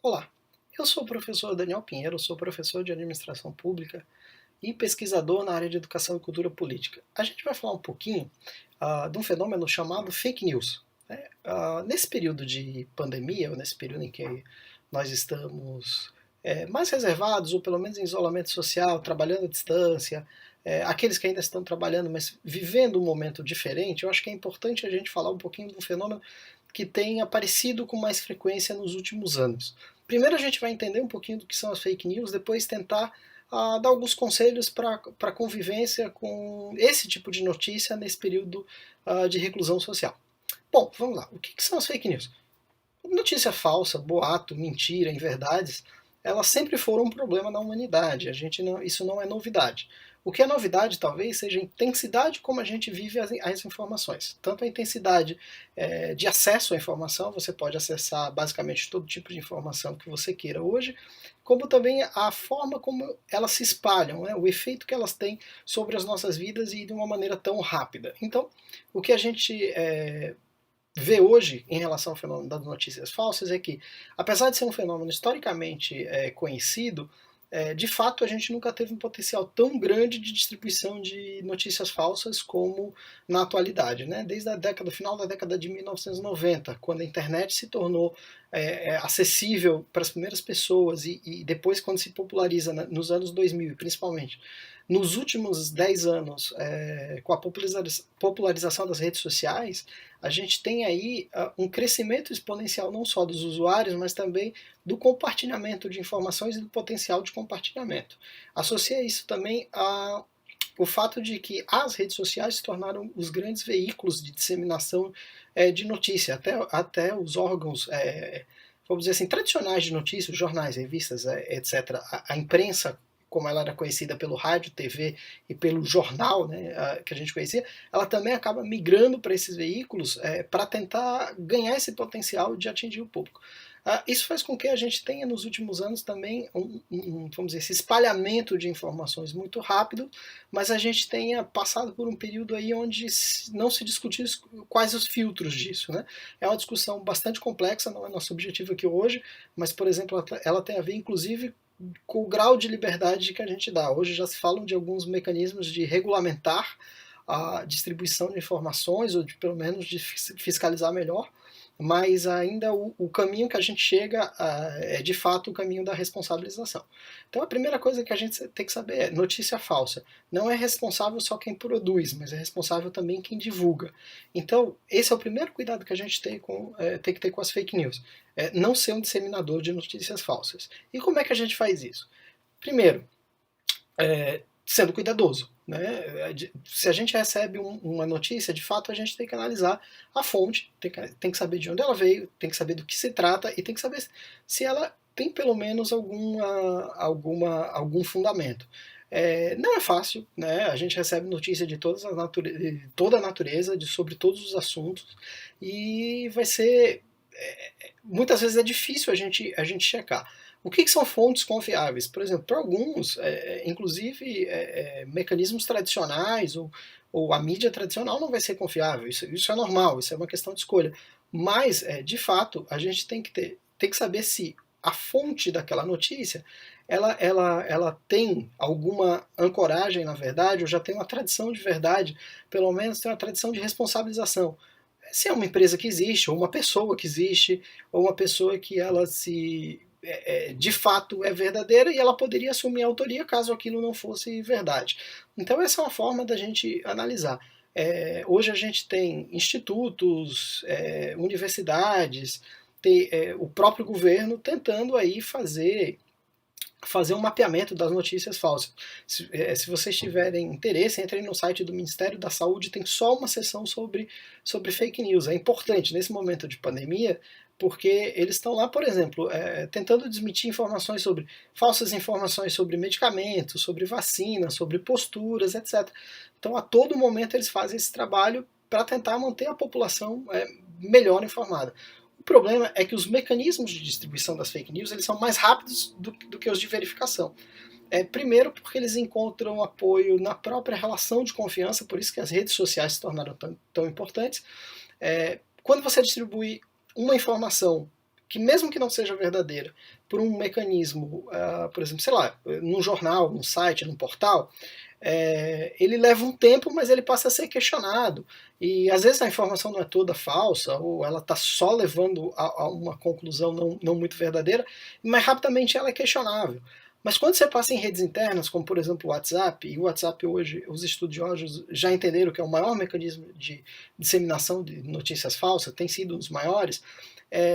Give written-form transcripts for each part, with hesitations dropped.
Olá, eu sou o professor Daniel Pinheiro, sou professor de Administração Pública e pesquisador na área de Educação e Cultura Política. A gente vai falar um pouquinho de um fenômeno chamado fake news. Né? Nesse período de pandemia, ou nesse período em que nós estamos mais reservados, ou pelo menos em isolamento social, trabalhando à distância, aqueles que ainda estão trabalhando, mas vivendo um momento diferente, eu acho que é importante a gente falar um pouquinho de um fenômeno que tem aparecido com mais frequência nos últimos anos. Primeiro a gente vai entender um pouquinho do que são as fake news, depois tentar dar alguns conselhos para a convivência com esse tipo de notícia nesse período de reclusão social. Bom, vamos lá. O que são as fake news? Notícia falsa, boato, mentira, inverdades, elas sempre foram um problema na humanidade. Isso não é novidade. O que é novidade, talvez, seja a intensidade como a gente vive as informações. Tanto a intensidade de acesso à informação, você pode acessar basicamente todo tipo de informação que você queira hoje, como também a forma como elas se espalham, né? O efeito que elas têm sobre as nossas vidas e de uma maneira tão rápida. Então, o que a gente vê hoje em relação ao fenômeno das notícias falsas é que, apesar de ser um fenômeno historicamente conhecido, de fato a gente nunca teve um potencial tão grande de distribuição de notícias falsas como na atualidade, né? Desde o final da década de 1990, quando a internet se tornou acessível para as primeiras pessoas e depois quando se populariza nos anos 2000, principalmente nos últimos 10 anos, com a popularização das redes sociais, a gente tem aí um crescimento exponencial não só dos usuários, mas também do compartilhamento de informações e do potencial de compartilhamento. Associa isso também o fato de que as redes sociais se tornaram os grandes veículos de disseminação de notícia, até os órgãos, vamos dizer assim, tradicionais de notícias, jornais, revistas, etc., a imprensa, como ela era conhecida pelo rádio, TV e pelo jornal, né, que a gente conhecia, ela também acaba migrando para esses veículos para tentar ganhar esse potencial de atingir o público. Isso faz com que a gente tenha nos últimos anos também vamos dizer, esse espalhamento de informações muito rápido, mas a gente tenha passado por um período aí onde não se discutiu quais os filtros disso, né? É uma discussão bastante complexa, não é nosso objetivo aqui hoje, mas, por exemplo, ela tem a ver, inclusive, com o grau de liberdade que a gente dá. Hoje já se falam de alguns mecanismos de regulamentar a distribuição de informações, ou de pelo menos de fiscalizar melhor, mas ainda o caminho que a gente chega é de fato o caminho da responsabilização. Então a primeira coisa que a gente tem que saber é notícia falsa. Não é responsável só quem produz, mas é responsável também quem divulga. Então esse é o primeiro cuidado que a gente tem que ter com as fake news. Não ser um disseminador de notícias falsas. E como é que a gente faz isso? Primeiro, sendo cuidadoso. Né? Se a gente recebe uma notícia, de fato a gente tem que analisar a fonte, tem que saber de onde ela veio, tem que saber do que se trata e tem que saber se ela tem pelo menos algum fundamento. Não é fácil, né? A gente recebe notícia de toda a natureza, sobre todos os assuntos, e vai ser. Muitas vezes é difícil a gente checar. O que são fontes confiáveis? Por exemplo, para alguns, inclusive mecanismos tradicionais ou a mídia tradicional não vai ser confiável. Isso é normal, isso é uma questão de escolha. Mas, de fato, a gente tem que saber se a fonte daquela notícia ela tem alguma ancoragem na verdade, ou já tem uma tradição de verdade, pelo menos tem uma tradição de responsabilização. Se é uma empresa que existe, ou uma pessoa que existe, ou uma pessoa que ela de fato é verdadeira e ela poderia assumir a autoria caso aquilo não fosse verdade. Então essa é uma forma da gente analisar. Hoje a gente tem institutos, universidades, o próprio governo tentando aí fazer um mapeamento das notícias falsas. Se vocês tiverem interesse, entrem no site do Ministério da Saúde, tem só uma seção sobre fake news. É importante nesse momento de pandemia, porque eles estão lá, por exemplo, tentando desmentir falsas informações sobre medicamentos, sobre vacinas, sobre posturas, etc. Então, a todo momento eles fazem esse trabalho para tentar manter a população melhor informada. O problema é que os mecanismos de distribuição das fake news eles são mais rápidos do que os de verificação. Primeiro porque eles encontram apoio na própria relação de confiança, por isso que as redes sociais se tornaram tão importantes. Quando você distribui uma informação que mesmo que não seja verdadeira, por um mecanismo, por exemplo, sei lá, num jornal, num site, num portal, ele leva um tempo, mas ele passa a ser questionado. E às vezes a informação não é toda falsa, ou ela está só levando a uma conclusão não muito verdadeira, mas rapidamente ela é questionável. Mas quando você passa em redes internas, como por exemplo o WhatsApp, e o WhatsApp hoje, os estudiosos já entenderam que é o maior mecanismo de disseminação de notícias falsas, tem sido um dos maiores,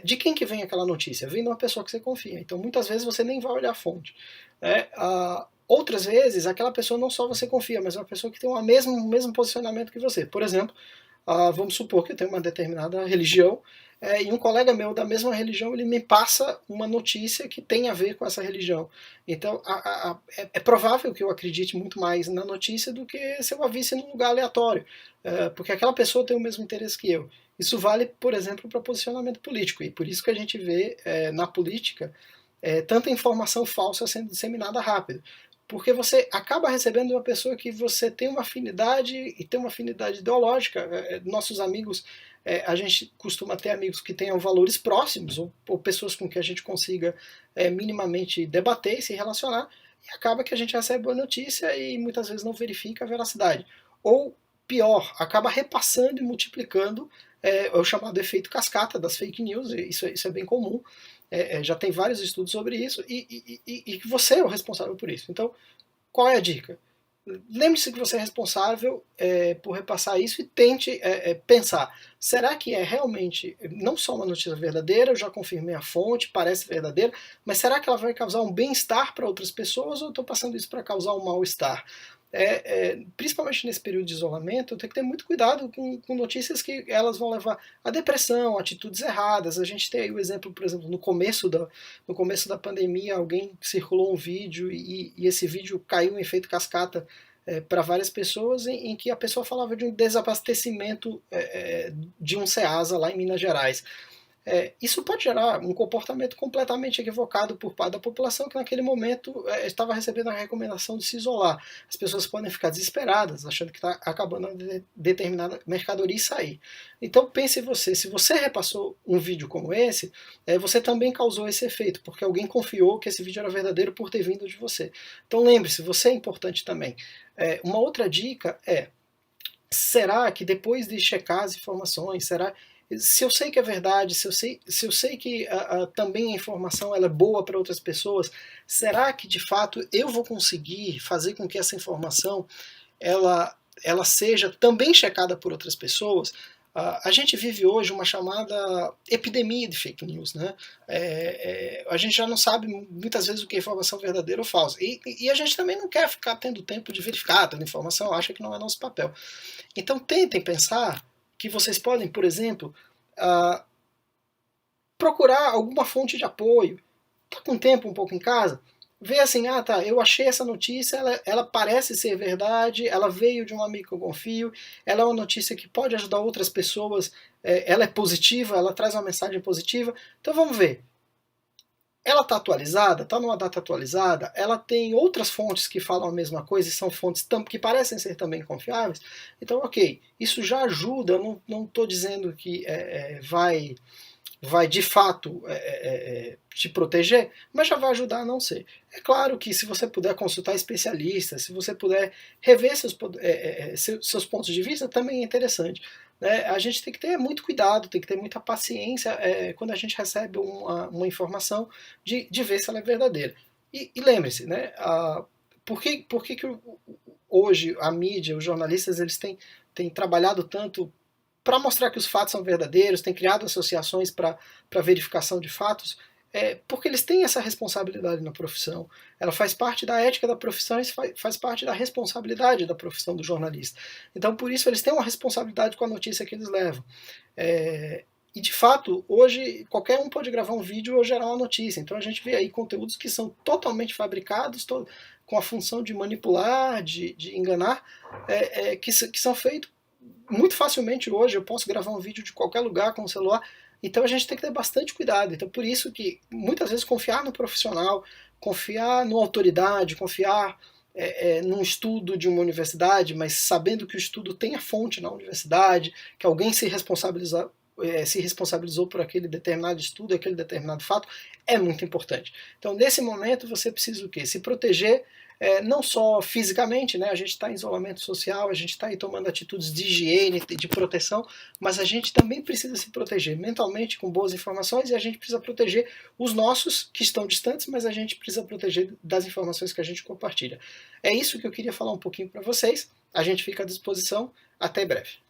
de quem que vem aquela notícia? Vem de uma pessoa que você confia. Então muitas vezes você nem vai olhar a fonte. Outras vezes, aquela pessoa não só você confia, mas é uma pessoa que tem o mesmo posicionamento que você. Por exemplo, vamos supor que eu tenho uma determinada religião, e um colega meu da mesma religião, ele me passa uma notícia que tem a ver com essa religião. Então, é provável que eu acredite muito mais na notícia do que se eu a visse num lugar aleatório, porque aquela pessoa tem o mesmo interesse que eu. Isso vale, por exemplo, para posicionamento político, e por isso que a gente vê na política tanta informação falsa sendo disseminada rápido. Porque você acaba recebendo uma pessoa que você tem uma afinidade e tem uma afinidade ideológica. Nossos amigos, a gente costuma ter amigos que tenham valores próximos, ou pessoas com que a gente consiga minimamente debater e se relacionar, e acaba que a gente recebe uma notícia e muitas vezes não verifica a veracidade. Ou pior, acaba repassando e multiplicando o chamado efeito cascata das fake news, isso é bem comum. Já tem vários estudos sobre isso, e que você é o responsável por isso. Então, qual é a dica? Lembre-se que você é responsável por repassar isso e tente pensar, será que é realmente não só uma notícia verdadeira, eu já confirmei a fonte, parece verdadeira, mas será que ela vai causar um bem-estar para outras pessoas ou eu estou passando isso para causar um mal-estar? Principalmente nesse período de isolamento, eu tenho que ter muito cuidado com notícias que elas vão levar a depressão, atitudes erradas. A gente tem aí o exemplo, por exemplo, no começo da pandemia, alguém circulou um vídeo e esse vídeo caiu em efeito cascata para várias pessoas, em que a pessoa falava de um desabastecimento de um Ceasa lá em Minas Gerais. Isso pode gerar um comportamento completamente equivocado por parte da população que naquele momento estava recebendo a recomendação de se isolar. As pessoas podem ficar desesperadas, achando que está acabando determinada mercadoria e sair. Então pense você, se você repassou um vídeo como esse, você também causou esse efeito, porque alguém confiou que esse vídeo era verdadeiro por ter vindo de você. Então lembre-se, você é importante também. Uma outra dica será que depois de checar as informações, se eu sei que é verdade, se eu sei que também a informação ela é boa para outras pessoas, será que de fato eu vou conseguir fazer com que essa informação ela seja também checada por outras pessoas? A gente vive hoje uma chamada epidemia de fake news, né? A gente já não sabe muitas vezes o que é informação verdadeira ou falsa. E a gente também não quer ficar tendo tempo de verificar toda a informação, acha que não é nosso papel. Então tentem pensar que vocês podem, por exemplo, procurar alguma fonte de apoio. Está com tempo um pouco em casa? Vê assim, eu achei essa notícia, ela parece ser verdade, ela veio de um amigo que eu confio, ela é uma notícia que pode ajudar outras pessoas, ela é positiva, ela traz uma mensagem positiva, então vamos ver. Ela está atualizada, está numa data atualizada, ela tem outras fontes que falam a mesma coisa e são fontes que parecem ser também confiáveis, então ok, isso já ajuda, eu não estou dizendo que vai de fato te proteger, mas já vai ajudar a não ser. É claro que se você puder consultar especialistas, se você puder rever seus pontos de vista, também é interessante. A gente tem que ter muito cuidado, tem que ter muita paciência quando a gente recebe uma informação de ver se ela é verdadeira. E lembre-se, por que hoje a mídia, os jornalistas, eles têm trabalhado tanto para mostrar que os fatos são verdadeiros, têm criado associações para verificação de fatos, porque eles têm essa responsabilidade na profissão. Ela faz parte da ética da profissão e faz parte da responsabilidade da profissão do jornalista. Então, por isso, eles têm uma responsabilidade com a notícia que eles levam. E, de fato, hoje, qualquer um pode gravar um vídeo ou gerar uma notícia. Então, a gente vê aí conteúdos que são totalmente fabricados, com a função de manipular, de enganar, que são feitos muito facilmente hoje. Eu posso gravar um vídeo de qualquer lugar com o celular, então a gente tem que ter bastante cuidado. Então por isso que muitas vezes confiar no profissional, confiar numa autoridade, confiar num estudo de uma universidade, mas sabendo que o estudo tem a fonte na universidade, que alguém se responsabiliza se responsabilizou por aquele determinado estudo, aquele determinado fato, é muito importante. Então, nesse momento, você precisa o quê? Se proteger, não só fisicamente, né? A gente está em isolamento social, a gente está aí tomando atitudes de higiene, de proteção, mas a gente também precisa se proteger mentalmente com boas informações, e a gente precisa proteger os nossos que estão distantes, mas a gente precisa proteger das informações que a gente compartilha. É isso que eu queria falar um pouquinho para vocês. A gente fica à disposição. Até breve.